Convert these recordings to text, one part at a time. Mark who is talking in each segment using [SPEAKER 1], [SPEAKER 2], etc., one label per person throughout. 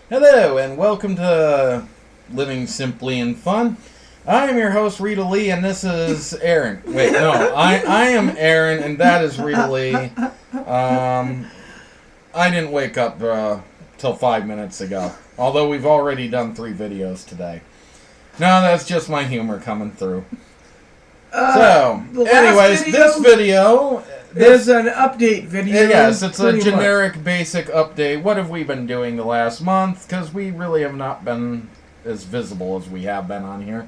[SPEAKER 1] Hello, and welcome to Living Simply and Fun. I am your host, Rita Lee, and this is Aaron. Wait, no, I am Aaron, and that is Rita Lee. I didn't wake up till 5 minutes ago, although we've already done 3 videos today. No, that's just my humor coming through. Anyways, this video...
[SPEAKER 2] There's an update video.
[SPEAKER 1] Yes, it's a generic, basic update. What have we been doing the last month? Because we really have not been as visible as we have been on here.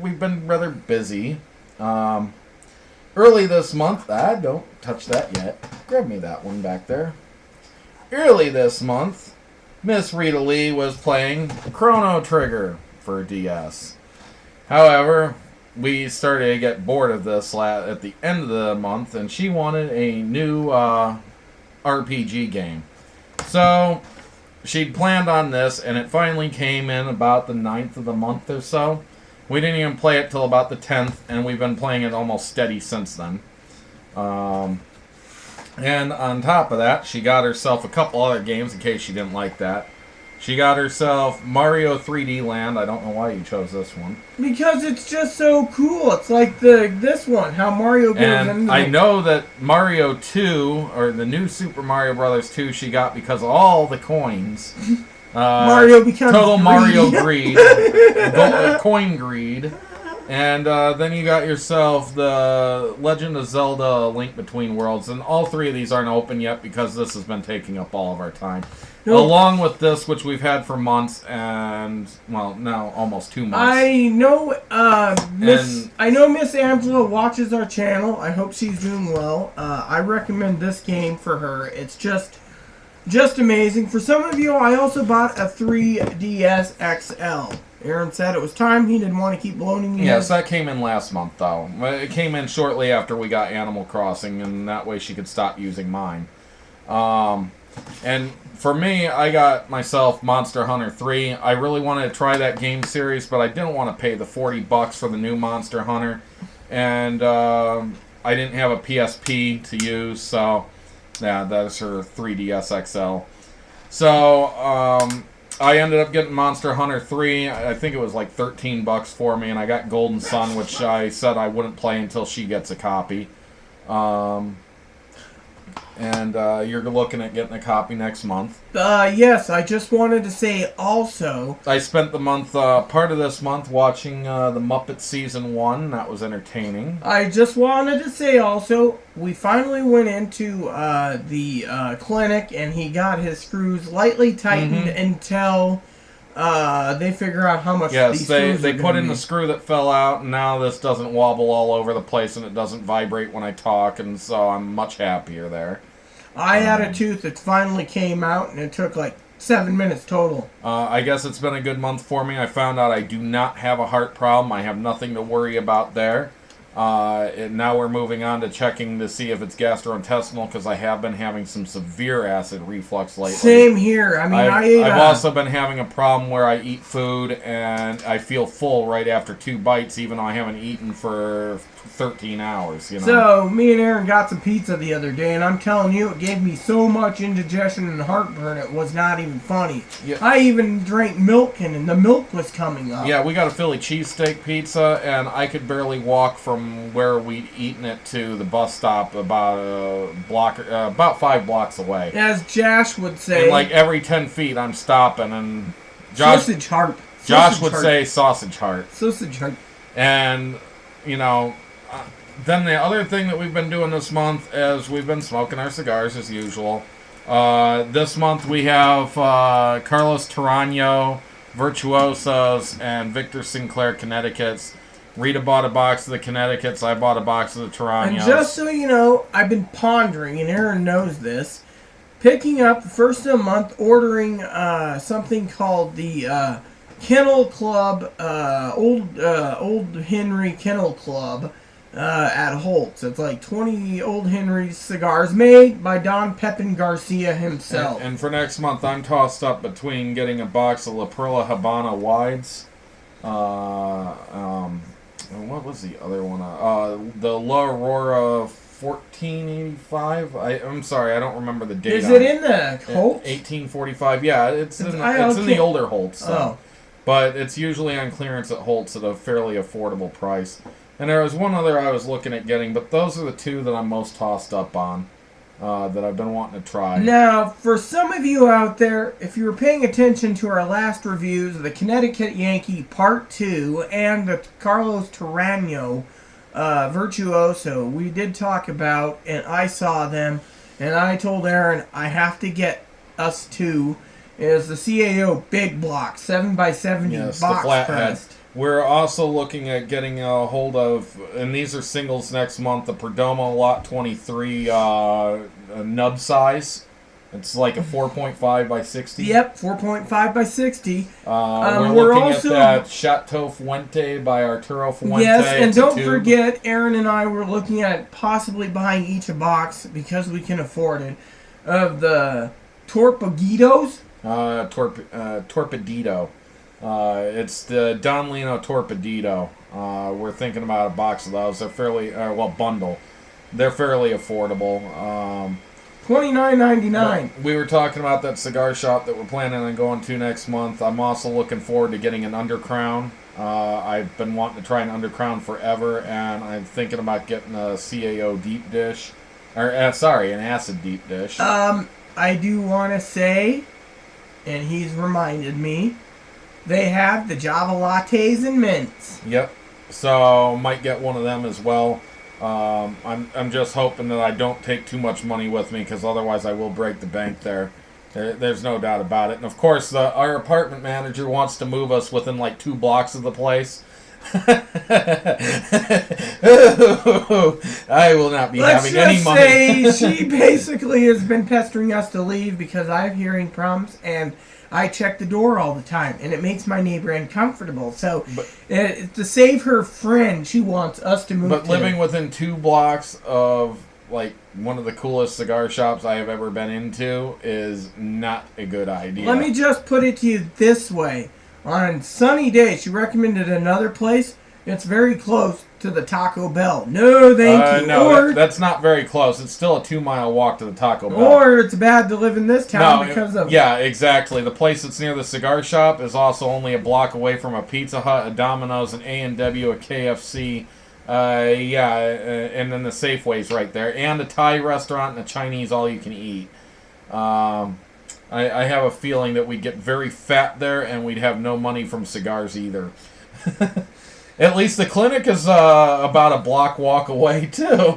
[SPEAKER 1] We've been rather busy. Early this month... don't touch that yet. Grab me that one back there. Early this month, Miss Rita Lee was playing Chrono Trigger for DS. However... we started to get bored of this at the end of the month, and she wanted a new RPG game. So, she'd planned on this, and it finally came in about the 9th of the month or so. We didn't even play it till about the 10th, and we've been playing it almost steady since then. And on top of that, she got herself a couple other games in case she didn't like that. She got herself Mario 3D Land. I don't know why you chose this one.
[SPEAKER 2] Because it's just so cool. It's like this one, how Mario goes
[SPEAKER 1] and I know that Mario 2, or the new Super Mario Brothers 2, she got because of all the coins.
[SPEAKER 2] Mario becomes
[SPEAKER 1] total
[SPEAKER 2] greedy.
[SPEAKER 1] Mario greed. Coin greed. And then you got yourself the Legend of Zelda Link Between Worlds. And all 3 of these aren't open yet because this has been taking up all of our time. Nope. Along with this, which we've had for months and, well, now almost 2 months.
[SPEAKER 2] I know Miss Angela watches our channel. I hope she's doing well. I recommend this game for her. It's just amazing. For some of you, I also bought a 3DS XL. Aaron said it was time. He didn't want to keep loaning me.
[SPEAKER 1] Yes, that came in last month, though. It came in shortly after we got Animal Crossing, and that way she could stop using mine. And for me, I got myself Monster Hunter 3. I really wanted to try that game series, but I didn't want to pay the $40 for the new Monster Hunter. And I didn't have a PSP to use, so yeah, that's her 3DS XL. So, I ended up getting Monster Hunter 3. I think it was like $13 for me, and I got Golden Sun, which I said I wouldn't play until she gets a copy. And you're looking at getting a copy next month.
[SPEAKER 2] Yes, I just wanted to say also...
[SPEAKER 1] I spent the month, part of this month, watching the Muppets Season 1. That was entertaining.
[SPEAKER 2] I just wanted to say also, we finally went into the clinic, and he got his screws lightly tightened until they figure out how much these screws
[SPEAKER 1] they put in the screw that fell out, and now this doesn't wobble all over the place, and it doesn't vibrate when I talk, and so I'm much happier there.
[SPEAKER 2] I had a tooth that finally came out, and it took like 7 minutes total.
[SPEAKER 1] I guess it's been a good month for me. I found out I do not have a heart problem. I have nothing to worry about there. And now we're moving on to checking to see if it's gastrointestinal, because I have been having some severe acid reflux lately.
[SPEAKER 2] Same here. I mean,
[SPEAKER 1] I've also been having a problem where I eat food and I feel full right after 2 bites, even though I haven't eaten for 13 hours. You know.
[SPEAKER 2] So me and Aaron got some pizza the other day, and I'm telling you, it gave me so much indigestion and heartburn, it was not even funny. Yeah. I even drank milk, and the milk was coming up.
[SPEAKER 1] Yeah, we got a Philly cheesesteak pizza, and I could barely walk from where we'd eaten it to the bus stop about 5 blocks away.
[SPEAKER 2] As Josh would say,
[SPEAKER 1] and like every 10 feet, I'm stopping, and
[SPEAKER 2] sausage heart.
[SPEAKER 1] Josh would say sausage heart.
[SPEAKER 2] Sausage heart.
[SPEAKER 1] And you know, then the other thing that we've been doing this month is we've been smoking our cigars as usual. This month we have Carlos Tarano, Virtuosos, and Victor Sinclair Connecticut's. Rita bought a box of the Connecticut's. I bought a box of the Taranos.
[SPEAKER 2] And just so you know, I've been pondering, and Aaron knows this, picking up the first of the month, ordering something called the Kennel Club, Old Henry Kennel Club at Holt's. It's like 20 Old Henry cigars made by Don Pepin Garcia himself.
[SPEAKER 1] And for next month, I'm tossed up between getting a box of La Perla Habana Wides. What was the other one? The La Aurora 1485. I'm sorry, I don't remember the date.
[SPEAKER 2] Is it in the Holtz?
[SPEAKER 1] 1845. Yeah, it's in the older Holtz. So.
[SPEAKER 2] Oh.
[SPEAKER 1] But it's usually on clearance at Holtz at a fairly affordable price. And there was one other I was looking at getting, but those are the two that I'm most tossed up on, that I've been wanting to try.
[SPEAKER 2] Now, for some of you out there, if you were paying attention to our last reviews of the Connecticut Yankee Part 2 and the Carlos Terrano Virtuoso, we did talk about, and I saw them, and I told Aaron I have to get us two, is the CAO Big Block 7x70 box pressed.
[SPEAKER 1] We're also looking at getting a hold of, and these are singles next month, the Perdomo Lot 23 nub size. It's like a 4.5 by 60.
[SPEAKER 2] Yep, 4.5 by 60.
[SPEAKER 1] We're looking at that Chateau Fuente by Arturo Fuente.
[SPEAKER 2] Yes, and don't forget, Aaron and I were looking at possibly buying each a box, because we can afford it, of the Torpegitos.
[SPEAKER 1] Torpedito. It's the Don Lino Torpedito. We're thinking about a box of those. They're fairly, bundle. They're fairly affordable.
[SPEAKER 2] $29.99.
[SPEAKER 1] We were talking about that cigar shop that we're planning on going to next month. I'm also looking forward to getting an Undercrown. I've been wanting to try an Undercrown forever, and I'm thinking about getting a CAO deep dish. An acid deep dish.
[SPEAKER 2] I do want to say, and he's reminded me, they have the Java lattes and mints.
[SPEAKER 1] Yep. So might get one of them as well. I'm just hoping that I don't take too much money with me, because otherwise I will break the bank there. There's no doubt about it. And of course, our apartment manager wants to move us within like 2 blocks of the place. I will not be having any money.
[SPEAKER 2] Let's just say she basically has been pestering us to leave because I have hearing problems and I check the door all the time, and it makes my neighbor uncomfortable. So, to save her friend, she wants us to move.
[SPEAKER 1] But living within 2 blocks of like one of the coolest cigar shops I have ever been into is not a good idea.
[SPEAKER 2] Let me just put it to you this way: on sunny days, she recommended another place. It's very close to the Taco Bell. No, thank you.
[SPEAKER 1] No, that's not very close. It's still a 2-mile walk to the Taco Bell.
[SPEAKER 2] Or it's bad to live in this town because of...
[SPEAKER 1] Yeah, exactly. The place that's near the cigar shop is also only a block away from a Pizza Hut, a Domino's, an A&W, a KFC. And then the Safeway's right there. And a Thai restaurant and a Chinese all-you-can-eat. I have a feeling that we'd get very fat there, and we'd have no money from cigars either. At least the clinic is about a block walk away, too.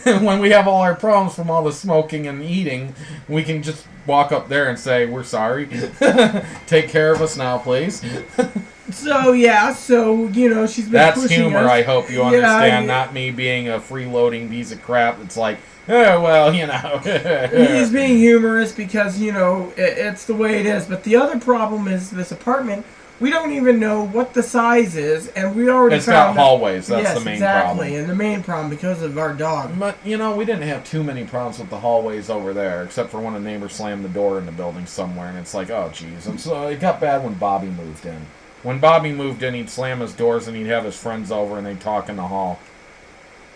[SPEAKER 1] When we have all our problems from all the smoking and eating, we can just walk up there and say, we're sorry. Take care of us now, please.
[SPEAKER 2] So, she's been
[SPEAKER 1] That's
[SPEAKER 2] pushing
[SPEAKER 1] humor,
[SPEAKER 2] us.
[SPEAKER 1] I hope you understand, not me being a freeloading piece of crap. It's like,
[SPEAKER 2] He's being humorous because, it's the way it is. But the other problem is this apartment, we don't even know what the size is, and we already
[SPEAKER 1] It's got hallways, that's the main problem.
[SPEAKER 2] Exactly, and the main problem because of our dog.
[SPEAKER 1] But, we didn't have too many problems with the hallways over there, except for when a neighbor slammed the door in the building somewhere, and it's like, oh, geez. And so it got bad when Bobby moved in. When Bobby moved in, he'd slam his doors, and he'd have his friends over, and they'd talk in the hall.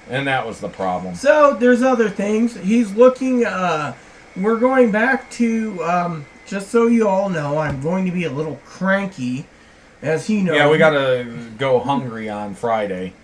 [SPEAKER 1] And that was the problem.
[SPEAKER 2] So, there's other things. He's looking, we're going back to, just so you all know, I'm going to be a little cranky, as he knows.
[SPEAKER 1] Yeah, we gotta go hungry on Friday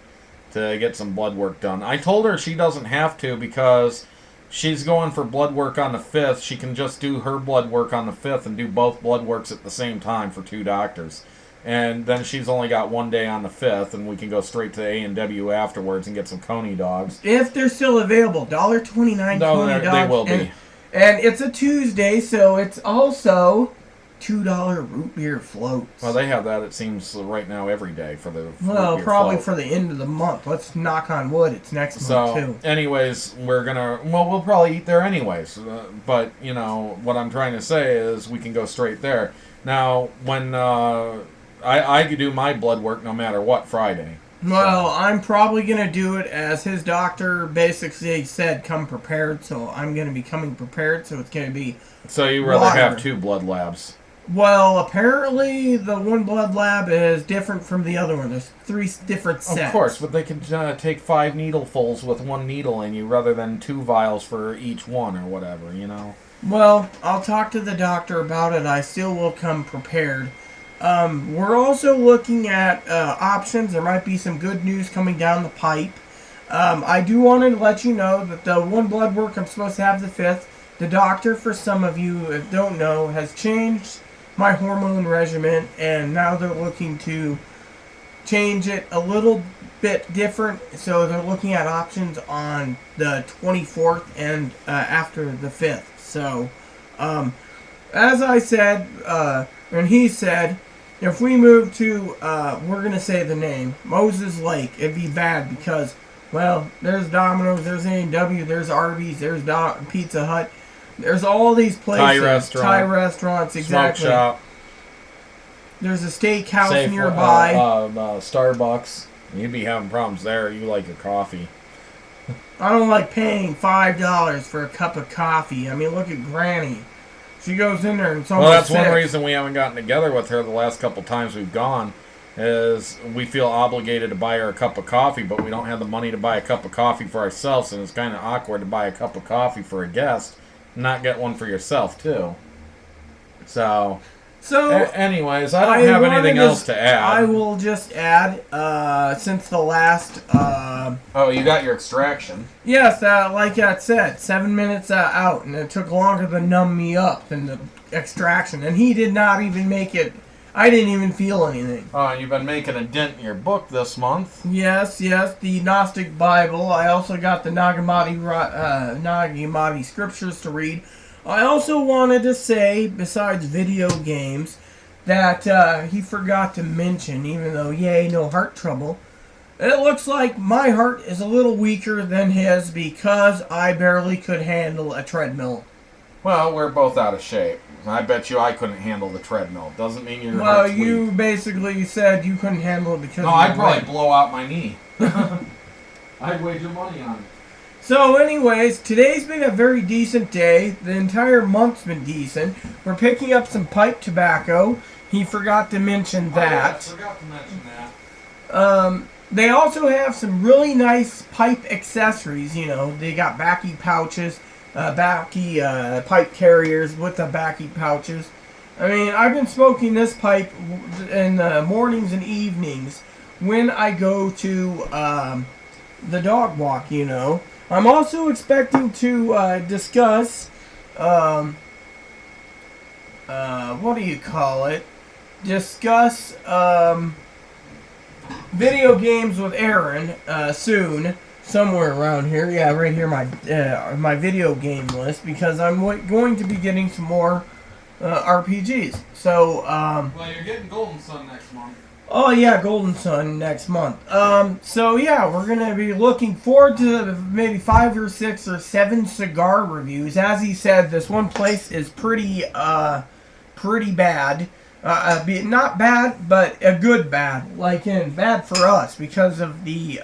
[SPEAKER 1] to get some blood work done. I told her she doesn't have to because she's going for blood work on the 5th. She can just do her blood work on the 5th and do both blood works at the same time for 2 doctors. And then she's only got 1 day on the 5th, and we can go straight to A&W afterwards and get some Coney dogs.
[SPEAKER 2] If they're still available. $1.29 Coney dogs.
[SPEAKER 1] They will be.
[SPEAKER 2] And it's a Tuesday, so it's also $2 root beer floats.
[SPEAKER 1] Well, they have that, it seems, right now every day for the
[SPEAKER 2] Well,
[SPEAKER 1] root beer
[SPEAKER 2] probably
[SPEAKER 1] float.
[SPEAKER 2] for the end of the month. Let's knock on wood. It's next month, too.
[SPEAKER 1] Anyways, we'll probably eat there anyways. But, what I'm trying to say is we can go straight there. Now, when I could do my blood work no matter what Friday.
[SPEAKER 2] Well, I'm probably going to do it as his doctor basically said, come prepared. So I'm going to be coming prepared. So it's going to be
[SPEAKER 1] So you rather have 2 blood labs?
[SPEAKER 2] Well, apparently the One Blood Lab is different from the other one. There's 3 different sets.
[SPEAKER 1] Of course, but they can take 5 needlefuls with 1 needle in you rather than 2 vials for each one or whatever, you know?
[SPEAKER 2] Well, I'll talk to the doctor about it. I still will come prepared. We're also looking at options. There might be some good news coming down the pipe. I do want to let you know that the One Blood work I'm supposed to have the 5th. The doctor, for some of you that don't know, has changed my hormone regimen, and now they're looking to change it a little bit different. So they're looking at options on the 24th and after the 5th. So, as I said, and he said, if we move to, we're going to say the name, Moses Lake, it'd be bad because, well, there's Domino's, there's A&W, there's Arby's, there's Pizza Hut. There's all these places. Thai restaurants, exactly.
[SPEAKER 1] Smoke shop.
[SPEAKER 2] There's a steakhouse nearby.
[SPEAKER 1] Starbucks. You'd be having problems there. You like your coffee.
[SPEAKER 2] I don't like paying $5 for a cup of coffee. I mean, look at Granny. She goes in there and it's almost
[SPEAKER 1] Well, that's
[SPEAKER 2] sick.
[SPEAKER 1] one reason we haven't gotten together with her the last couple times we've gone, is we feel obligated to buy her a cup of coffee, but we don't have the money to buy a cup of coffee for ourselves, and it's kind of awkward to buy a cup of coffee for a guest. Not get one for yourself too. So anyways, I don't have anything else to add.
[SPEAKER 2] I will just add, since the last
[SPEAKER 1] oh, you got your extraction.
[SPEAKER 2] Yes, like I said, 7 minutes out, and it took longer to numb me up than the extraction, and he did not even make it. I didn't even feel anything.
[SPEAKER 1] Oh, you've been making a dent in your book this month.
[SPEAKER 2] Yes, the Gnostic Bible. I also got the Nagamati scriptures to read. I also wanted to say, besides video games, that he forgot to mention, even though, yay, no heart trouble, it looks like my heart is a little weaker than his because I barely could handle a treadmill.
[SPEAKER 1] Well, we're both out of shape. I bet you I couldn't handle the treadmill. Doesn't mean your
[SPEAKER 2] Well,
[SPEAKER 1] heart's
[SPEAKER 2] you
[SPEAKER 1] weak.
[SPEAKER 2] Basically said you couldn't handle it because
[SPEAKER 1] No, I'd probably blow out my knee. I'd wager money on it.
[SPEAKER 2] So anyways, today's been a very decent day. The entire month's been decent. We're picking up some pipe tobacco. He forgot to mention that.
[SPEAKER 1] I forgot to mention that.
[SPEAKER 2] They also have some really nice pipe accessories. You know, they got backy pouches, pipe carriers with the backy pouches. I mean, I've been smoking this pipe in the mornings and evenings when I go to the dog walk, you know. I'm also expecting to discuss, what do you call it? Discuss video games with Aaron soon, somewhere around here. Yeah, right here, my video game list, because I'm going to be getting some more RPGs. So,
[SPEAKER 1] well, you're getting Golden Sun next month.
[SPEAKER 2] Oh yeah, Golden Sun next month. So yeah, we're gonna be looking forward to maybe 5 or 6 or 7 cigar reviews. As he said, this one place is pretty bad. Not bad, but a good bad. Like in bad for us because of the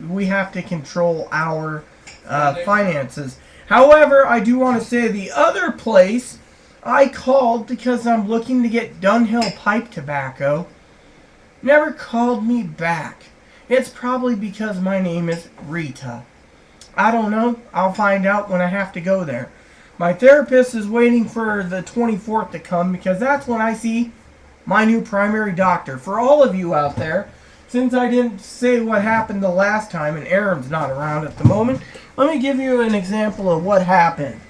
[SPEAKER 2] we have to control our finances. However, I do want to say the other place I called because I'm looking to get Dunhill pipe tobacco. Never called me back. It's probably because my name is Rita. I don't know. I'll find out when I have to go there. My therapist is waiting for the 24th to come because that's when I see my new primary doctor. For all of you out there, since I didn't say what happened the last time and Aaron's not around at the moment, let me give you an example of what happened.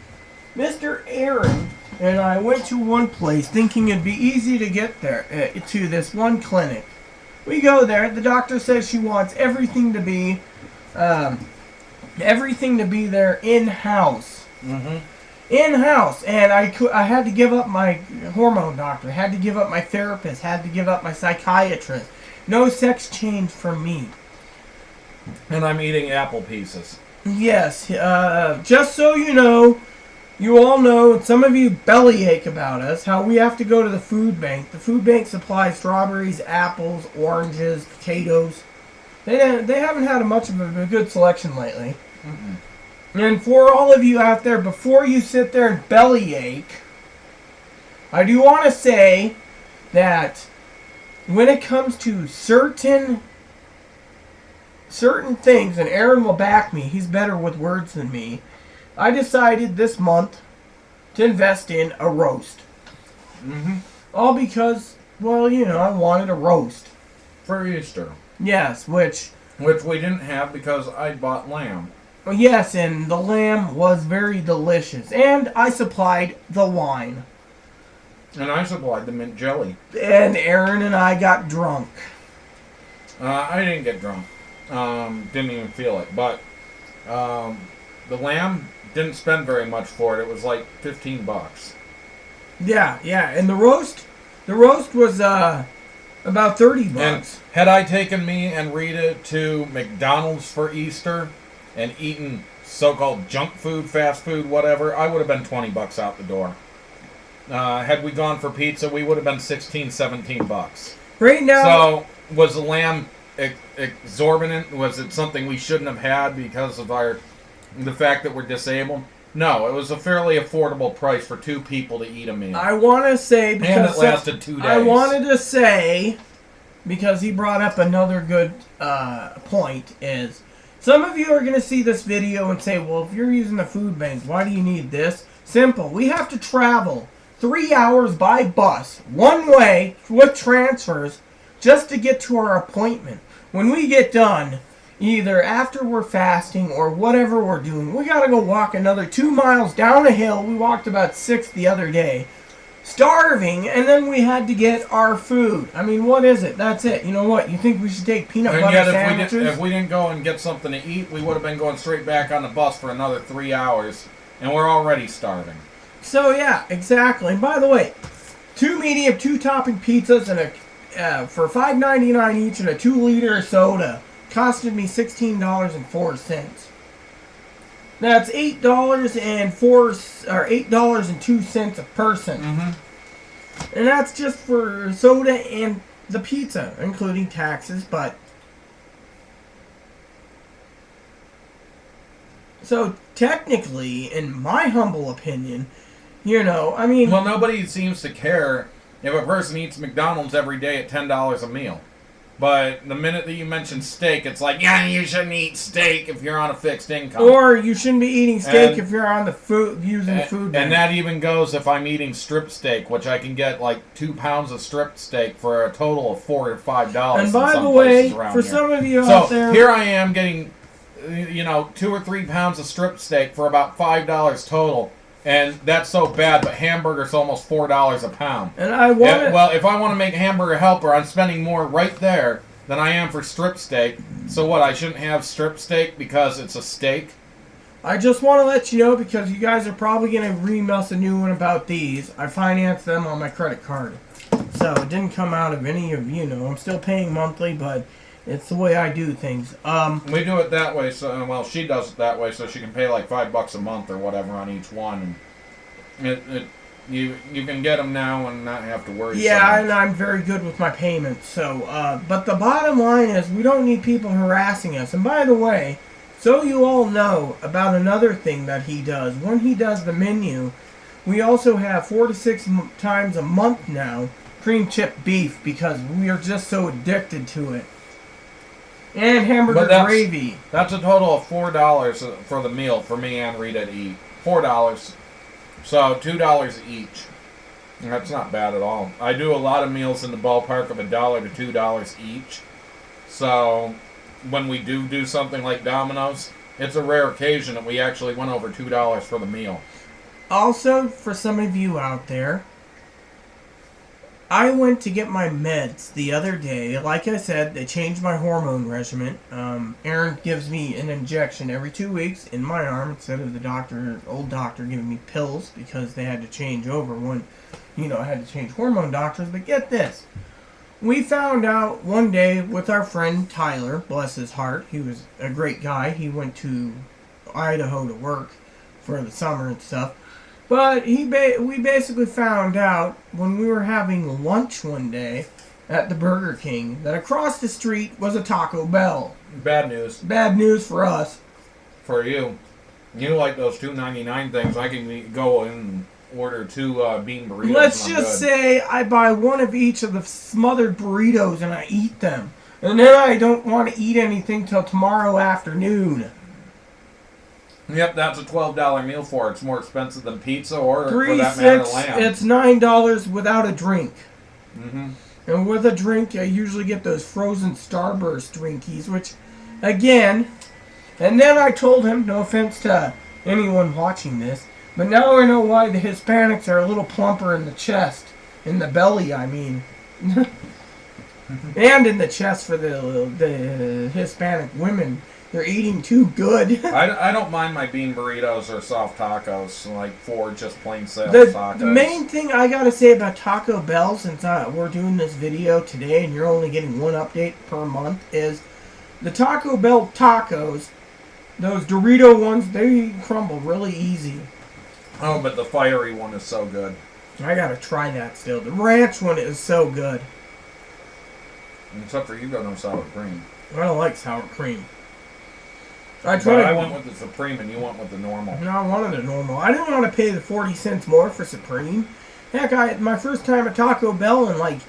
[SPEAKER 2] Mr. Aaron and I went to one place thinking it'd be easy to get there, to this one clinic. We go there. The doctor says she wants everything to be there in-house.
[SPEAKER 1] Mm-hmm.
[SPEAKER 2] In-house. And I had to give up my hormone doctor. Had to give up my therapist. Had to give up my psychiatrist. No sex change for me.
[SPEAKER 1] And I'm eating apple pieces.
[SPEAKER 2] Yes. Just so you know, you all know, and some of you bellyache about us, how we have to go to the food bank. The food bank supplies strawberries, apples, oranges, potatoes. They haven't had much of a good selection lately.
[SPEAKER 1] Mm-mm.
[SPEAKER 2] And for all of you out there, before you sit there and bellyache, I do want to say that when it comes to certain things, and Aaron will back me, he's better with words than me, I decided this month to invest in a roast.
[SPEAKER 1] Mm-hmm.
[SPEAKER 2] All because, well, I wanted a roast.
[SPEAKER 1] For Easter.
[SPEAKER 2] Yes, which
[SPEAKER 1] we didn't have because I bought lamb.
[SPEAKER 2] Yes, and the lamb was very delicious. And I supplied the wine.
[SPEAKER 1] And I supplied the mint jelly.
[SPEAKER 2] And Aaron and I got drunk.
[SPEAKER 1] I didn't get drunk. Didn't even feel it. But the lamb didn't spend very much for it. It was like $15.
[SPEAKER 2] Yeah. And the roast was about $30.
[SPEAKER 1] And had I taken me and Rita to McDonald's for Easter and eaten so-called junk food, fast food, whatever, I would have been $20 out the door. Had we gone for pizza, we would have been $16, $17.
[SPEAKER 2] Right now.
[SPEAKER 1] So was the lamb exorbitant? Was it something we shouldn't have had because of the fact that we're disabled? No, it was a fairly affordable price for 2 people to eat a meal.
[SPEAKER 2] I want to say, because
[SPEAKER 1] and it lasted 2 days.
[SPEAKER 2] I wanted to say, because he brought up another good point, is some of you are going to see this video and say, well, if you're using the food bank, why do you need this? Simple. We have to travel 3 hours by bus, one way, with transfers, just to get to our appointment. When we get done, either after we're fasting or whatever we're doing, we gotta go walk another 2 miles down a hill. We walked about 6 the other day, starving, and then we had to get our food. I mean, what is it? That's it. You know what? You think we should take peanut butter sandwiches?
[SPEAKER 1] If we didn't go and get something to eat, we would have been going straight back on the bus for another 3 hours, and we're already starving.
[SPEAKER 2] So yeah, exactly. And by the way, 2 medium, 2 topping pizzas and for $5.99 each, and a 2-liter soda costed me $16.04. That's $8.02 a person.
[SPEAKER 1] Mm-hmm.
[SPEAKER 2] And that's just for soda and the pizza, including taxes. But so technically, in my humble opinion, I mean,
[SPEAKER 1] well, nobody seems to care if a person eats McDonald's every day at $10 a meal. But the minute that you mention steak, it's like, yeah, you shouldn't eat steak if you're on a fixed income.
[SPEAKER 2] Or you shouldn't be eating steak if you're on the food, using food bank.
[SPEAKER 1] And that even goes if I'm eating strip steak, which I can get like 2 pounds of strip steak for a total of $4 to $5.
[SPEAKER 2] And by the way, for some of you out there,
[SPEAKER 1] here I am getting, 2 or 3 pounds of strip steak for about $5 total. And that's so bad, but hamburger's almost $4 a pound.
[SPEAKER 2] And I want
[SPEAKER 1] well, if I want to make a hamburger helper, I'm spending more right there than I am for strip steak. So what, I shouldn't have strip steak because it's a steak?
[SPEAKER 2] I just want to let you know, because you guys are probably going to ream us a new one about these. I financed them on my credit card. So it didn't come out of any of, I'm still paying monthly, but it's the way I do things.
[SPEAKER 1] We do it that way, so she does it that way, so she can pay like $5 a month or whatever on each one. And you can get them now and not have to worry.
[SPEAKER 2] Yeah, and I'm very good with my payments. So, but the bottom line is, we don't need people harassing us. And by the way, so you all know about another thing that he does. When he does the menu, we also have 4 to 6 times a month now cream chip beef, because we are just so addicted to it. And hamburger gravy.
[SPEAKER 1] That's a total of $4 for the meal for me and Rita to eat. $4. So $2 each. And that's not bad at all. I do a lot of meals in the ballpark of $1 to $2 each. So when we do something like Domino's, it's a rare occasion that we actually went over $2 for the meal. Also,
[SPEAKER 2] for some of you out there, I went to get my meds the other day. Like I said, they changed my hormone regimen. Aaron gives me an injection every 2 weeks in my arm instead of the old doctor giving me pills, because they had to change over when, I had to change hormone doctors. But get this. We found out one day with our friend Tyler, bless his heart. He was a great guy. He went to Idaho to work for the summer and stuff. But we basically found out when we were having lunch one day at the Burger King that across the street was a Taco Bell.
[SPEAKER 1] Bad news.
[SPEAKER 2] Bad news for us.
[SPEAKER 1] For you. You like those $2.99 things. I can go in and order 2 bean burritos.
[SPEAKER 2] Let's
[SPEAKER 1] and I'm
[SPEAKER 2] just
[SPEAKER 1] good.
[SPEAKER 2] say I buy one of each of the smothered burritos and I eat them. And then I don't want to eat anything till tomorrow afternoon.
[SPEAKER 1] Yep, that's a $12 meal for it. It's more expensive than pizza or, for
[SPEAKER 2] Three,
[SPEAKER 1] that matter,
[SPEAKER 2] six,
[SPEAKER 1] lamb.
[SPEAKER 2] it's $9 without a drink.
[SPEAKER 1] Mm-hmm.
[SPEAKER 2] And with a drink, I usually get those frozen Starburst drinkies, which, again, and then I told him, no offense to anyone watching this, but now I know why the Hispanics are a little plumper in the chest. In the belly, I mean. And in the chest for the Hispanic women. They're eating too good.
[SPEAKER 1] I don't mind my bean burritos or soft tacos, like for just plain sales tacos.
[SPEAKER 2] The main thing I gotta say about Taco Bell, since we're doing this video today and you're only getting one update per month, is the Taco Bell tacos, those Dorito ones, they crumble really easy.
[SPEAKER 1] Oh, but the fiery one is so good.
[SPEAKER 2] I gotta try that still. The ranch one is so good.
[SPEAKER 1] Except for you got no sour cream.
[SPEAKER 2] I don't like sour cream. I
[SPEAKER 1] went with the Supreme and you went with the normal.
[SPEAKER 2] No, I wanted a normal. I didn't want to pay the 40 cents more for Supreme. Heck, my first time at Taco Bell in like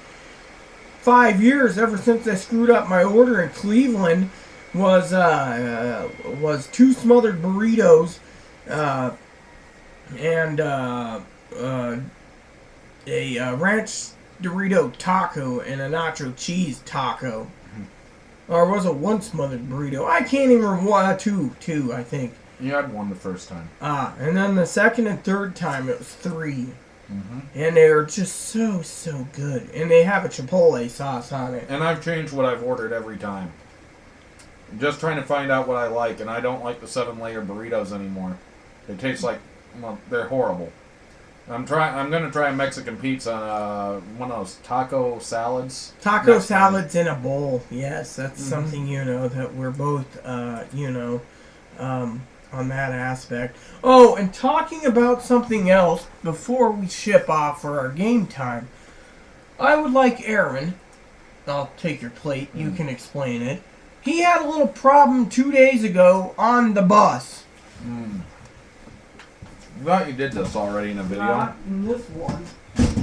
[SPEAKER 2] 5 years, ever since I screwed up my order in Cleveland, was 2 smothered burritos and a ranch Dorito taco and a nacho cheese taco. Or was it 1 smothered burrito? I can't even remember. Two, I think.
[SPEAKER 1] You had 1 the first time.
[SPEAKER 2] And then the second and third time it was 3.
[SPEAKER 1] Mm-hmm.
[SPEAKER 2] And they were just so good. And they have a chipotle sauce on it.
[SPEAKER 1] And I've changed what I've ordered every time. I'm just trying to find out what I like, and I don't like the 7-layer burritos anymore. They taste like, well, they're horrible. I'm gonna try a Mexican pizza, one of those taco salads.
[SPEAKER 2] Taco salads in a bowl. Yes, that's something, that we're both, on that aspect. Oh, and talking about something else before we ship off for our game time, I would like Aaron, I'll take your plate, you can explain it. He had a little problem 2 days ago on the bus.
[SPEAKER 1] I thought you did this already in a video.
[SPEAKER 2] Not in this one.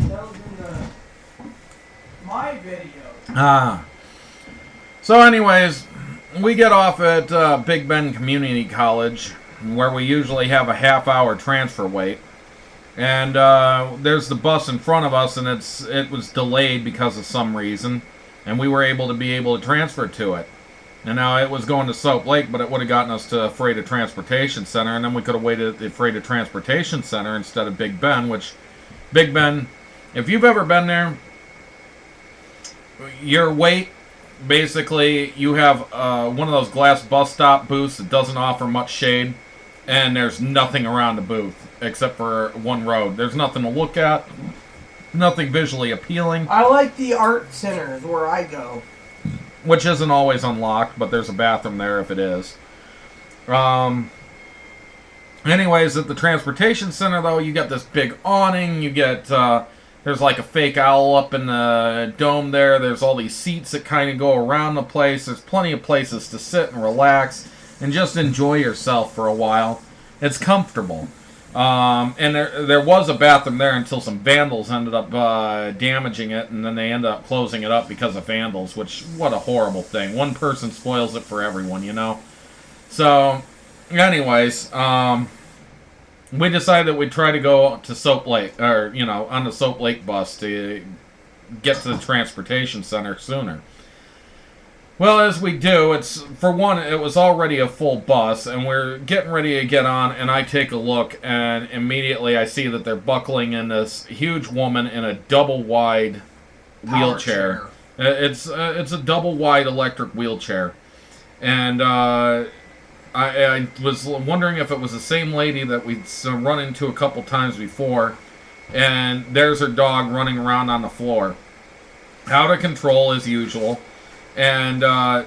[SPEAKER 2] That was in my video.
[SPEAKER 1] So anyways, we get off at Big Bend Community College, where we usually have a half-hour transfer wait. And there's the bus in front of us, and it was delayed because of some reason. And we were able to transfer to it. And now it was going to Soap Lake, but it would have gotten us to Freighter Transportation Center, and then we could have waited at the Freighter Transportation Center instead of Big Bend, which Big Bend, if you've ever been there, your wait, basically, you have one of those glass bus stop booths that doesn't offer much shade, and there's nothing around the booth except for one road. There's nothing to look at, nothing visually appealing.
[SPEAKER 2] I like the art centers where I go.
[SPEAKER 1] Which isn't always unlocked, but there's a bathroom there if it is. Anyways, at the transportation center, though, you get this big awning. You get, there's like a fake owl up in the dome there. There's all these seats that kind of go around the place. There's plenty of places to sit and relax and just enjoy yourself for a while. It's comfortable. And there was a bathroom there until some vandals ended up damaging it, and then they ended up closing it up because of vandals, which, what a horrible thing. One person spoils it for everyone, So, anyways, we decided that we'd try to go to Soap Lake, or, on the Soap Lake bus to get to the transportation center sooner. Well, as we do, for one, it was already a full bus, and we're getting ready to get on, and I take a look, and immediately I see that they're buckling in this huge woman in a double-wide wheelchair. It's a double-wide electric wheelchair. And I was wondering if it was the same lady that we'd run into a couple times before, and there's her dog running around on the floor. Out of control, as usual. And the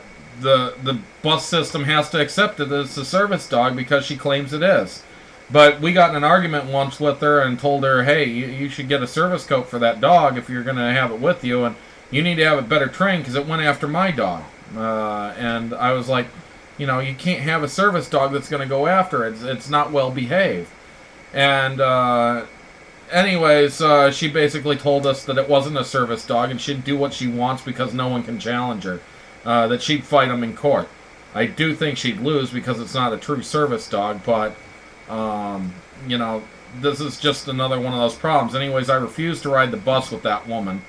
[SPEAKER 1] bus system has to accept it as a service dog because she claims it is. But we got in an argument once with her and told her, hey, you should get a service coat for that dog if you're going to have it with you, and you need to have it better trained because it went after my dog. And I was like, you can't have a service dog that's going to go after it. It's not well behaved. And anyways, she basically told us that it wasn't a service dog and she'd do what she wants because no one can challenge her. That she'd fight him in court. I do think she'd lose because it's not a true service dog, but, you know, this is just another one of those problems. Anyways, I refuse to ride the bus with that woman.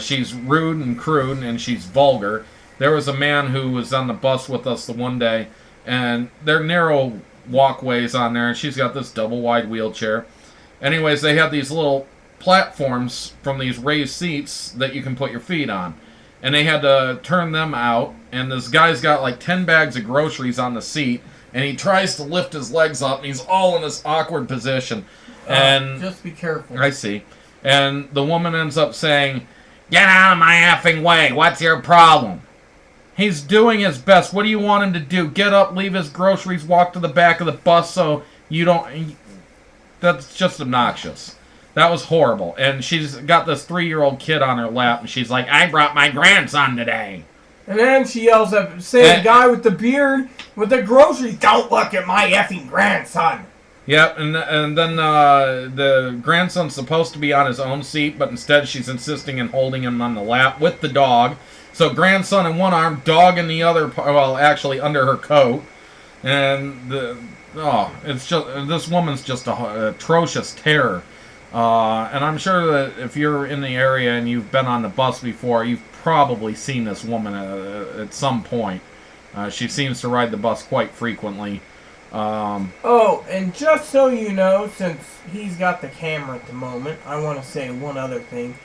[SPEAKER 1] She's rude and crude, and she's vulgar. There was a man who was on the bus with us the one day, and they're narrow walkways on there, and she's got this double-wide wheelchair. Anyways, they have these little platforms from these raised seats that you can put your feet on. And they had to turn them out, and this guy's got like 10 bags of groceries on the seat, and he tries to lift his legs up, and he's all in this awkward position. And
[SPEAKER 2] just be careful.
[SPEAKER 1] I see. And the woman ends up saying, "Get out of my effing way. What's your problem?" He's doing his best. What do you want him to do? Get up, leave his groceries, walk to the back of the bus so you don't... That's just obnoxious. That was horrible. And she's got this 3-year-old kid on her lap, and she's like, "I brought my grandson today."
[SPEAKER 2] And then she yells at the guy with the beard with the groceries, "Don't look at my effing grandson."
[SPEAKER 1] Yep, and then the grandson's supposed to be on his own seat, but instead she's insisting in holding him on the lap with the dog. So grandson in one arm, dog in the other, well, actually under her coat. And it's just, this woman's just a atrocious terror. And I'm sure that if you're in the area and you've been on the bus before, you've probably seen this woman at some point. She seems to ride the bus quite frequently.
[SPEAKER 2] Oh, and just so you know, since he's got the camera at the moment, I want to say one other thing.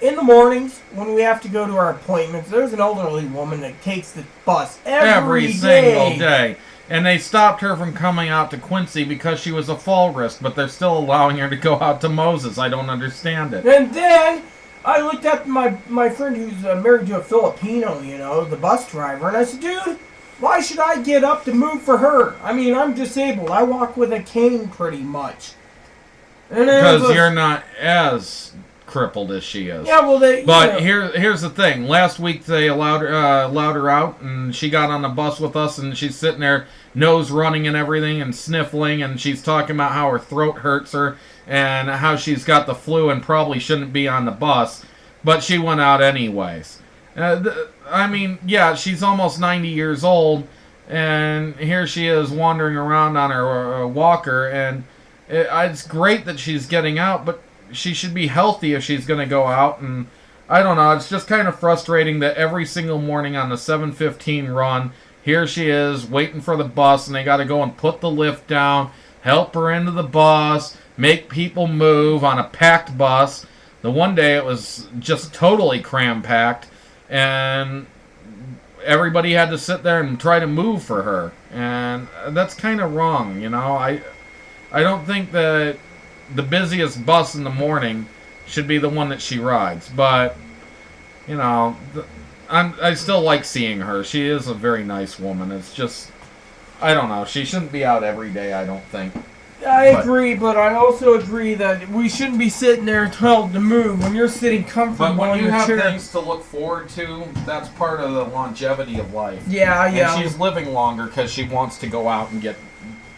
[SPEAKER 2] In the mornings, when we have to go to our appointments, there's an elderly woman that takes the bus every
[SPEAKER 1] single day. And they stopped her from coming out to Quincy because she was a fall risk, but they're still allowing her to go out to Moses. I don't understand it.
[SPEAKER 2] And then I looked at my friend who's married to a Filipino, you know, the bus driver, and I said, "Dude, why should I get up to move for her? I mean, I'm disabled. I walk with a cane pretty much."
[SPEAKER 1] Because you're not as crippled as she is.
[SPEAKER 2] Yeah, well,
[SPEAKER 1] here's the thing. Last week they allowed her out, and she got on the bus with us, and she's sitting there, nose running and everything, and sniffling, and she's talking about how her throat hurts her, and how she's got the flu and probably shouldn't be on the bus, but she went out anyways. I mean, yeah, she's almost 90 years old, and here she is wandering around on her walker, and it's great that she's getting out, but she should be healthy if she's going to go out. And I don't know, it's just kind of frustrating that every single morning on the 7:15 run, here she is waiting for the bus, and they got to go and put the lift down, help her into the bus, make people move on a packed bus. The one day it was just totally cram-packed, and everybody had to sit there and try to move for her. And that's kind of wrong, you know. I don't think that the busiest bus in the morning should be the one that she rides. But, you know, I still like seeing her. She is a very nice woman. It's just, I don't know. She shouldn't be out every day, I don't think.
[SPEAKER 2] I agree, but I also agree that we shouldn't be sitting there told to move when you're sitting comfortable.
[SPEAKER 1] But when
[SPEAKER 2] in
[SPEAKER 1] you
[SPEAKER 2] your
[SPEAKER 1] have
[SPEAKER 2] chair.
[SPEAKER 1] things to look forward to, that's part of the longevity of life.
[SPEAKER 2] Yeah.
[SPEAKER 1] And she's living longer because she wants to go out and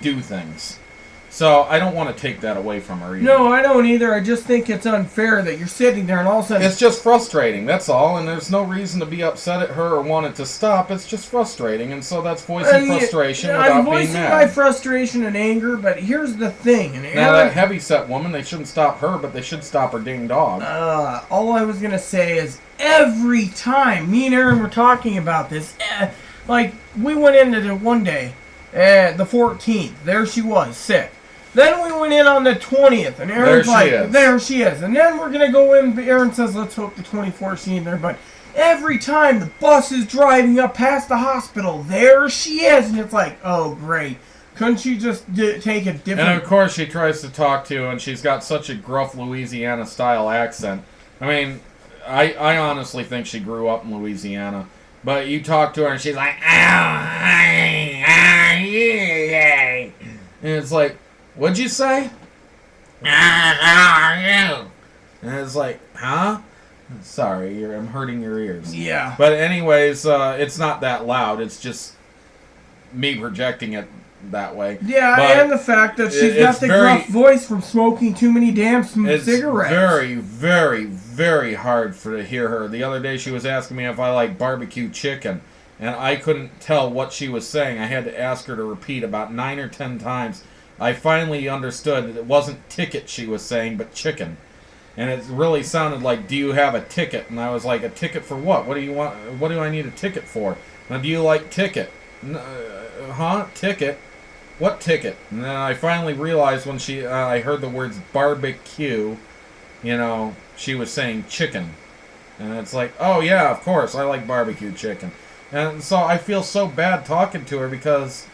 [SPEAKER 1] do things. So I don't want to take that away from her either.
[SPEAKER 2] No, I don't either. I just think it's unfair that you're sitting there and all of a sudden...
[SPEAKER 1] It's just frustrating, that's all. And there's no reason to be upset at her or want it to stop. It's just frustrating. And so that's voicing frustration without being mad.
[SPEAKER 2] I'm voicing my frustration and anger, but here's the thing.
[SPEAKER 1] Now, that heavyset woman, they shouldn't stop her, but they should stop her ding dog.
[SPEAKER 2] All I was going to say is every time me and Aaron were talking about this, like, we went into the one day, the 14th. There she was, sick. Then we went in on the 20th, and Aaron's there she is. And then we're going to go in, Aaron says, let's hope the 24th she's in there. But every time the bus is driving up past the hospital, there she is. And it's like, oh, great. Couldn't she just take a different...
[SPEAKER 1] And of course she tries to talk to, and she's got such a gruff Louisiana-style accent. I mean, I honestly think she grew up in Louisiana. But you talk to her, and she's like, and it's like, what'd you say? How are you? And it's like, huh? Sorry, I'm hurting your ears.
[SPEAKER 2] Yeah.
[SPEAKER 1] But anyways, it's not that loud. It's just me projecting it that way.
[SPEAKER 2] Yeah,
[SPEAKER 1] but
[SPEAKER 2] and the fact that she's got the gruff voice from smoking too many damn cigarettes.
[SPEAKER 1] It's very, very, very hard to hear her. The other day she was asking me if I like barbecue chicken, and I couldn't tell what she was saying. I had to ask her to repeat about 9 or 10 times. I finally understood that it wasn't ticket she was saying, but chicken. And it really sounded like, do you have a ticket? And I was like, a ticket for what? What do you want? What do I need a ticket for? Now, do you like ticket? Ticket? What ticket? And then I finally realized when I heard the words barbecue, she was saying chicken. And it's like, oh yeah, of course, I like barbecue chicken. And so I feel so bad talking to her because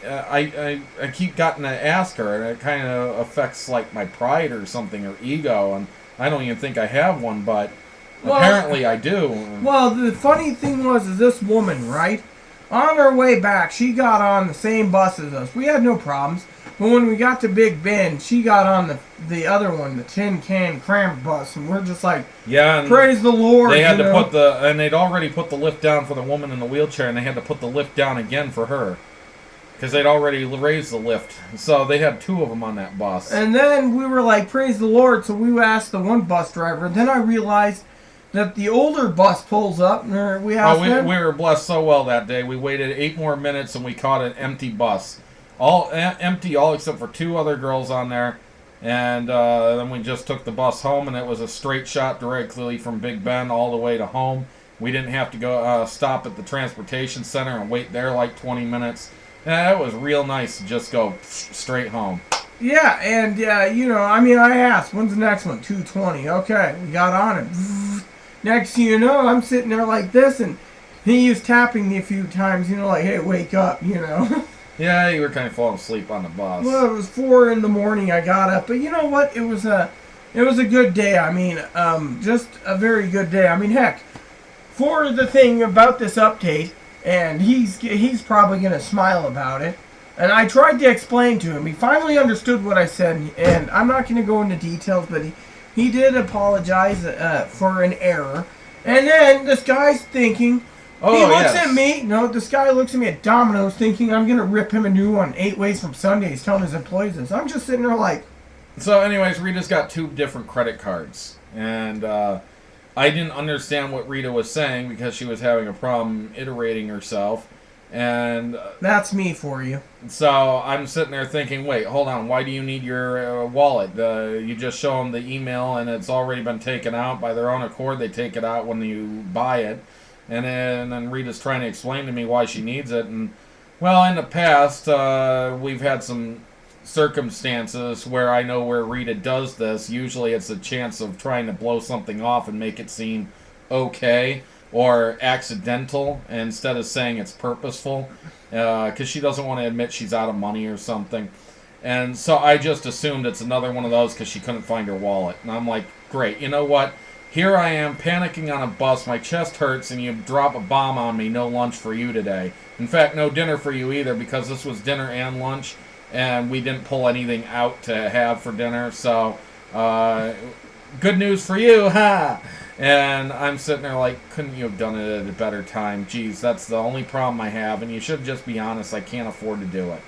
[SPEAKER 1] I keep getting to ask her, and it kind of affects like my pride or something, or ego, and I don't even think I have one, but apparently I do.
[SPEAKER 2] Well, the funny thing is this woman, right? On her way back, she got on the same bus as us. We had no problems. But when we got to Big Bend, she got on the other one, the tin can cram bus, and we're just like,
[SPEAKER 1] yeah,
[SPEAKER 2] praise the Lord.
[SPEAKER 1] They had to put and they'd already put the lift down for the woman in the wheelchair, and they had to put the lift down again for her. Because they'd already raised the lift. So they had 2 of them on that bus.
[SPEAKER 2] And then we were like, praise the Lord. So we asked the one bus driver. And then I realized that the older bus pulls up. And we asked them.
[SPEAKER 1] We were blessed so well that day. We waited 8 more minutes and we caught an empty bus. All empty, all except for 2 other girls on there. And then we just took the bus home. And it was a straight shot directly from Big Bend all the way to home. We didn't have to go stop at the transportation center and wait there like 20 minutes. Yeah, it was real nice to just go straight home.
[SPEAKER 2] Yeah, and I asked, when's the next one? 2:20. Okay, we got on it. Next thing you know, I'm sitting there like this, and he was tapping me a few times, like, hey, wake up,
[SPEAKER 1] Yeah, you were kind of falling asleep on the bus.
[SPEAKER 2] Well, it was 4 in the morning. I got up, but you know what? It was a good day. I mean, just a very good day. I mean, heck, for the thing about this update. And he's probably going to smile about it. And I tried to explain to him. He finally understood what I said. And I'm not going to go into details, but he did apologize for an error. And then this guy's thinking, he looks at me. No, this guy looks at me at Domino's thinking I'm going to rip him a new one 8 ways from Sundays, telling his employees this. I'm just sitting there like...
[SPEAKER 1] So anyways, Rita's got 2 different credit cards. And I didn't understand what Rita was saying because she was having a problem iterating herself. And
[SPEAKER 2] that's me for you.
[SPEAKER 1] So I'm sitting there thinking, wait, hold on. Why do you need your wallet? You just show them the email and it's already been taken out by their own accord. They take it out when you buy it. And then Rita's trying to explain to me why she needs it. And, well, in the past, we've had some circumstances where I know where Rita does this. Usually it's a chance of trying to blow something off and make it seem okay or accidental instead of saying it's purposeful, because she doesn't want to admit she's out of money or something. And so I just assumed it's another one of those because she couldn't find her wallet. And I'm like, great, you know what? Here I am panicking on a bus, my chest hurts, and you drop a bomb on me, no lunch for you today. In fact, no dinner for you either, because this was dinner and lunch. And we didn't pull anything out to have for dinner, so good news for you, ha! And I'm sitting there like, couldn't you have done it at a better time? Geez, that's the only problem I have, and you should just be honest, I can't afford to do it.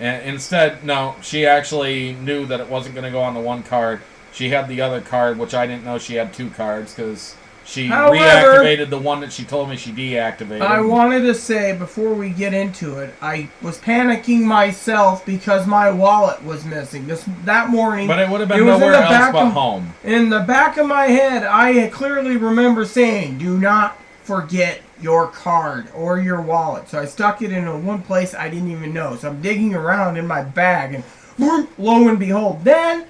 [SPEAKER 1] And instead, no, she actually knew that it wasn't going to go on the one card. She had the other card, which I didn't know she had 2 cards, because she reactivated the one that she told me she deactivated.
[SPEAKER 2] I wanted to say, before we get into it, I was panicking myself because my wallet was missing that morning.
[SPEAKER 1] But it would have been nowhere else but home.
[SPEAKER 2] In the back of my head, I clearly remember saying, do not forget your card or your wallet. So I stuck it in one place I didn't even know. So I'm digging around in my bag, and whoop, lo and behold, then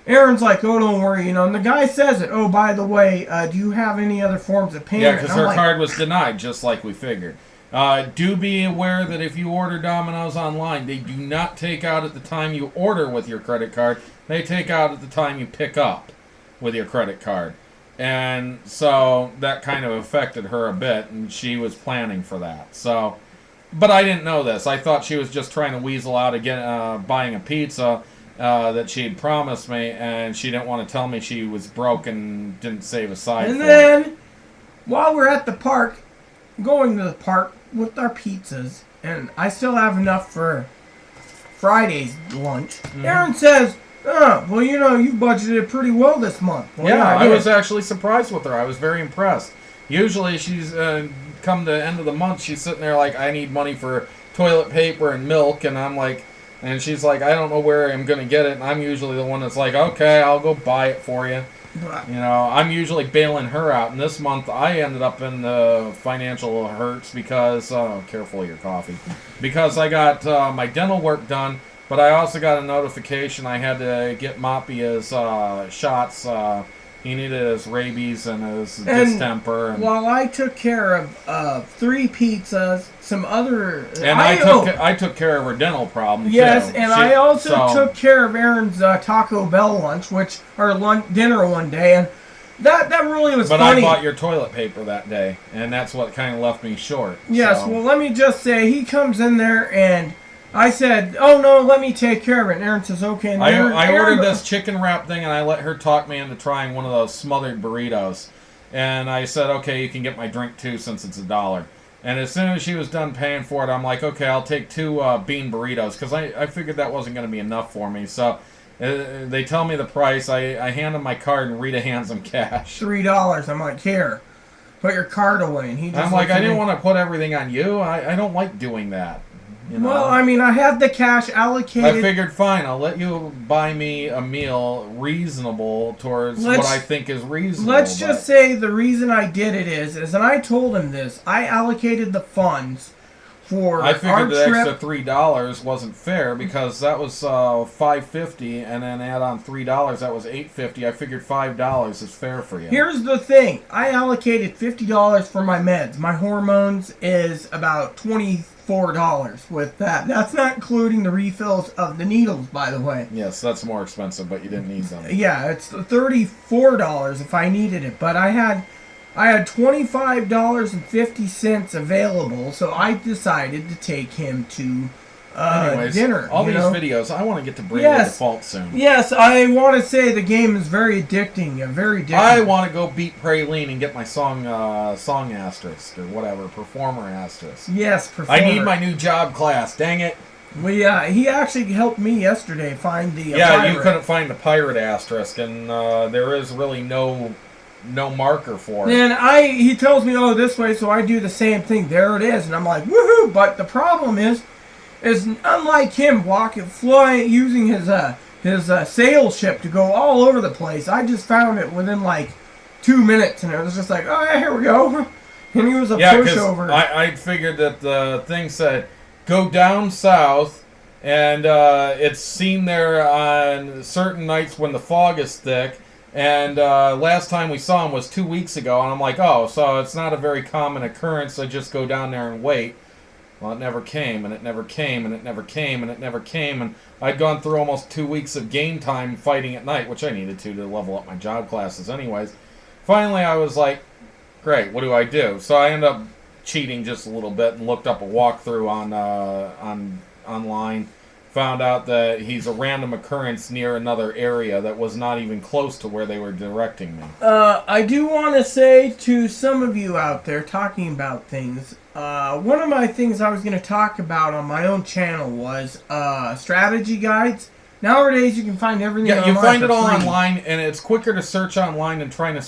[SPEAKER 2] Aaron's like, oh, don't worry, and the guy says it. Oh, by the way, do you have any other forms of payment?
[SPEAKER 1] Yeah, because her card was denied, just like we figured. Do be aware that if you order Domino's online, they do not take out at the time you order with your credit card. They take out at the time you pick up with your credit card. And so that kind of affected her a bit, and she was planning for that. So, but I didn't know this. I thought she was just trying to weasel out again, buying a pizza that she had promised me, and she didn't want to tell me she was broke and didn't save aside.
[SPEAKER 2] And then, while we're at the park, going to the park with our pizzas and I still have enough for Friday's lunch. Aaron says, "Oh, well, you know, you budgeted pretty well this month." Well,
[SPEAKER 1] Yeah, I
[SPEAKER 2] did.
[SPEAKER 1] was actually surprised with her. I was very impressed. Usually she's come to the end of the month, she's sitting there like, I need money for toilet paper and milk, and I'm like, and she's like, I don't know where I'm going to get it, and I'm usually the one that's like, okay, I'll go buy it for you. You know, I'm usually bailing her out, and this month I ended up in the financial hurts because, careful of your coffee, because I got my dental work done, but I also got a notification I had to get Moppy his shots. He needed his rabies and his distemper. And
[SPEAKER 2] while I took care of 3 pizzas, some other...
[SPEAKER 1] And I took care of her dental problem,
[SPEAKER 2] yes,
[SPEAKER 1] too.
[SPEAKER 2] and I also took care of Aaron's Taco Bell lunch, dinner one day, and that really was funny.
[SPEAKER 1] But I bought your toilet paper that day, and that's what kind of left me short.
[SPEAKER 2] Yes,
[SPEAKER 1] so.
[SPEAKER 2] Well, let me just say, he comes in there, and I said, "Oh, no, let me take care of it." And Aaron says, "Okay." And
[SPEAKER 1] I ordered this chicken wrap thing, and I let her talk me into trying one of those smothered burritos. And I said, "Okay, you can get my drink, too, since it's $1. And as soon as she was done paying for it, I'm like, "Okay, I'll take 2 bean burritos," because I figured that wasn't going to be enough for me. So they tell me the price. I hand them my card, and Rita hands them cash.
[SPEAKER 2] $3. I'm like, "Here, put your card away." And he just
[SPEAKER 1] I'm like, I didn't want to put everything on you. I don't like doing that. You know?
[SPEAKER 2] Well, I mean, I had the cash allocated.
[SPEAKER 1] I figured, fine, I'll let you buy me a meal reasonable towards what I think is reasonable.
[SPEAKER 2] Let's just say the reason I did it is, and I told him this, I allocated the funds for
[SPEAKER 1] I figured the
[SPEAKER 2] trip.
[SPEAKER 1] extra $3 wasn't fair because that was $5.50, and then add on $3, that was $8.50. I figured $5 is fair for you.
[SPEAKER 2] Here's the thing: I allocated $50 for my meds. My hormones is about $24 with that. That's not including the refills of the needles, by the way.
[SPEAKER 1] Yes, that's more expensive, but you didn't need them.
[SPEAKER 2] Yeah, it's $34 if I needed it, but I had $25.50 available, so I decided to take him to dinner.
[SPEAKER 1] All these videos, I want to get to Bravely Default soon.
[SPEAKER 2] Yes, I want to say the game is very addicting. Very addicting.
[SPEAKER 1] I want to go beat Praline and get my song asterisk, or whatever, performer asterisk.
[SPEAKER 2] Yes, performer.
[SPEAKER 1] I need my new job class, dang it.
[SPEAKER 2] Well, he actually helped me yesterday find the
[SPEAKER 1] pirate. You couldn't find the pirate asterisk, and there is really no marker for it.
[SPEAKER 2] And he tells me, "Oh, this way," so I do the same thing. There it is, and I'm like, woohoo! But the problem is unlike him using his sail ship to go all over the place. I just found it within like 2 minutes, and it was just like, "Oh, yeah, here we go." And he was a pushover.
[SPEAKER 1] I figured that the thing said, "Go down south," and it's seen there on certain nights when the fog is thick. And last time we saw him was 2 weeks ago, and I'm like, oh, so it's not a very common occurrence, so just go down there and wait. Well, it never came, and it never came, and it never came, and it never came, and I'd gone through almost 2 weeks of game time fighting at night, which I needed to level up my job classes anyways. Finally, I was like, great, what do I do? So I ended up cheating just a little bit and looked up a walkthrough on online. Found out that he's a random occurrence near another area that was not even close to where they were directing me.
[SPEAKER 2] I do want to say to some of you out there talking about things, one of my things I was going to talk about on my own channel was strategy guides. Nowadays, you can find everything online.
[SPEAKER 1] Yeah, you find it all
[SPEAKER 2] free.
[SPEAKER 1] online, and it's quicker to search online than trying to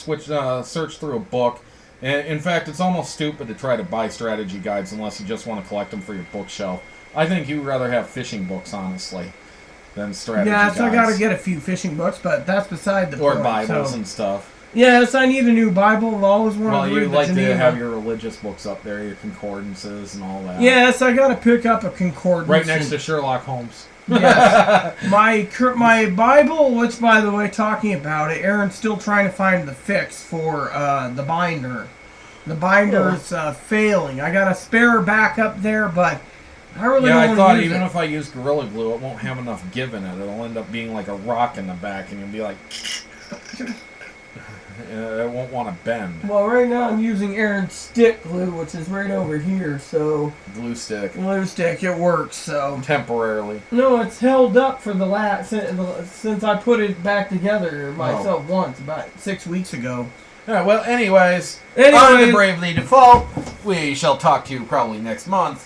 [SPEAKER 1] search through a book. And in fact, it's almost stupid to try to buy strategy guides unless you just want to collect them for your bookshelf. I think you'd rather have fishing books, honestly, than strategy guides.
[SPEAKER 2] Yes, I got to get a few fishing books, but that's beside the point.
[SPEAKER 1] Or Bibles and stuff.
[SPEAKER 2] Yes, I need a new Bible. I've always wanted to read
[SPEAKER 1] you like
[SPEAKER 2] Geneva.
[SPEAKER 1] to have your religious books up there, your concordances and all that.
[SPEAKER 2] Yes, I got to pick up a concordance.
[SPEAKER 1] Right next to Sherlock Holmes.
[SPEAKER 2] Yes. my Bible, which, by the way, talking about it, Aaron's still trying to find the fix for the binder. The binder's failing. I got a spare back up there, but I really don't want to use it.
[SPEAKER 1] I thought even if I use Gorilla Glue, it won't have enough give in it. It'll end up being like a rock in the back, and you'll be like... it won't want to bend.
[SPEAKER 2] Well, right now I'm using Aaron's stick glue, which is right over here, so...
[SPEAKER 1] Glue stick.
[SPEAKER 2] Glue stick, it works, so...
[SPEAKER 1] Temporarily.
[SPEAKER 2] No, it's held up for the last... Since I put it back together myself once, about 6 weeks ago.
[SPEAKER 1] Alright, well, anyways, on to Bravely Default. We shall talk to you probably next month.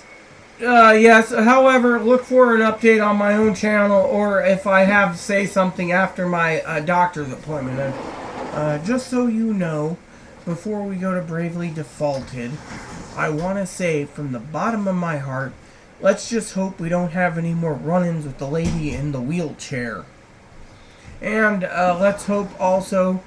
[SPEAKER 2] Yes, however, look for an update on my own channel, or if I have to say something after my doctor's appointment. And just so you know, before we go to Bravely Defaulted, I want to say from the bottom of my heart, let's just hope we don't have any more run-ins with the lady in the wheelchair. And let's hope also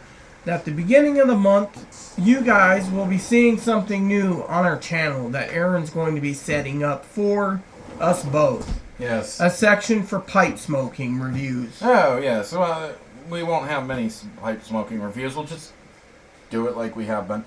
[SPEAKER 2] that the beginning of the month, you guys will be seeing something new on our channel that Aaron's going to be setting up for us both.
[SPEAKER 1] Yes.
[SPEAKER 2] A section for pipe smoking reviews.
[SPEAKER 1] Oh, yes. Well, we won't have many pipe smoking reviews. We'll just do it like we have been.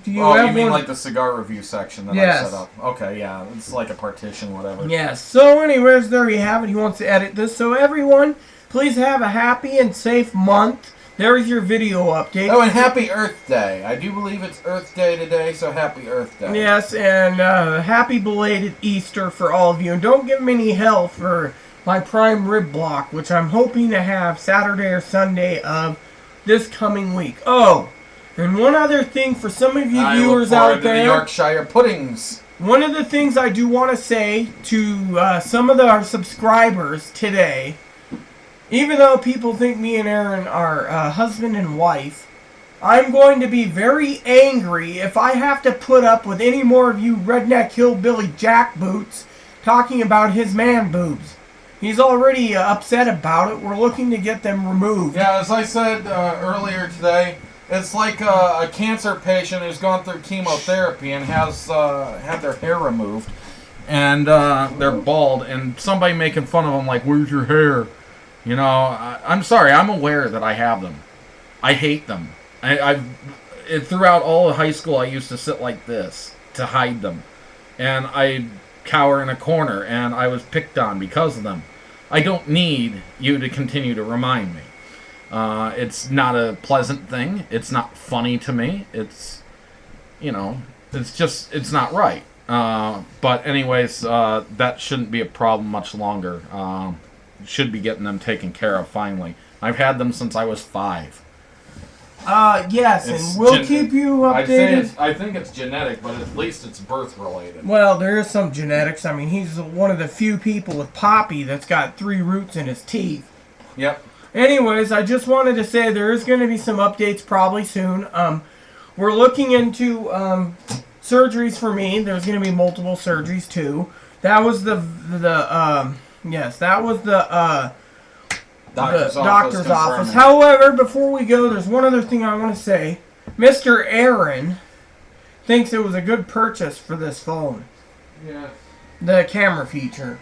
[SPEAKER 1] You mean like the cigar review section that I set up? Okay, yeah. It's like a partition, whatever.
[SPEAKER 2] Yes. So anyways, there you have it. He wants to edit this. So everyone, please have a happy and safe month. There's your video update.
[SPEAKER 1] Oh, and happy Earth Day. I do believe it's Earth Day today, so happy Earth Day.
[SPEAKER 2] Yes, and happy belated Easter for all of you. And don't give me any hell for my prime rib block, which I'm hoping to have Saturday or Sunday of this coming week. Oh, and one other thing for some of you viewers out there.
[SPEAKER 1] The Yorkshire puddings.
[SPEAKER 2] One of the things I do want to say to some of our subscribers today, even though people think me and Aaron are husband and wife, I'm going to be very angry if I have to put up with any more of you redneck hillbilly jackboots talking about his man boobs. He's already upset about it. We're looking to get them removed.
[SPEAKER 1] Yeah, as I said earlier today, it's like a cancer patient who's gone through chemotherapy and has had their hair removed, and they're bald, and somebody making fun of them like, "Where's your hair?" You know, I'm sorry. I'm aware that I have them. I hate them. Throughout all of high school, I used to sit like this to hide them, and I cower in a corner, and I was picked on because of them. I don't need you to continue to remind me. It's not a pleasant thing. It's not funny to me. It's, it's not right. But anyways, that shouldn't be a problem much longer. Should be getting them taken care of finally. I've had them since I was 5.
[SPEAKER 2] Yes, and we'll keep you updated.
[SPEAKER 1] I think it's genetic, but at least it's birth related.
[SPEAKER 2] Well, there is some genetics. I mean, he's one of the few people with Poppy that's got 3 roots in his teeth.
[SPEAKER 1] Yep.
[SPEAKER 2] Anyways, I just wanted to say there is going to be some updates probably soon. We're looking into surgeries for me. There's going to be multiple surgeries too. That was the doctor's office. However, before we go, there's one other thing I want to say. Mr. Aaron thinks it was a good purchase for this phone.
[SPEAKER 1] Yeah.
[SPEAKER 2] The camera feature.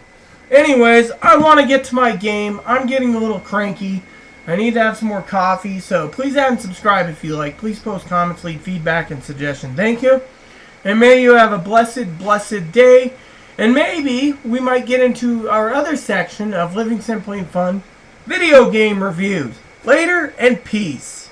[SPEAKER 2] Anyways, I want to get to my game. I'm getting a little cranky. I need to have some more coffee. So please add and subscribe if you like. Please post comments, leave feedback, and suggestions. Thank you. And may you have a blessed, blessed day. And maybe we might get into our other section of Living Simply and Fun video game reviews. Later, and peace.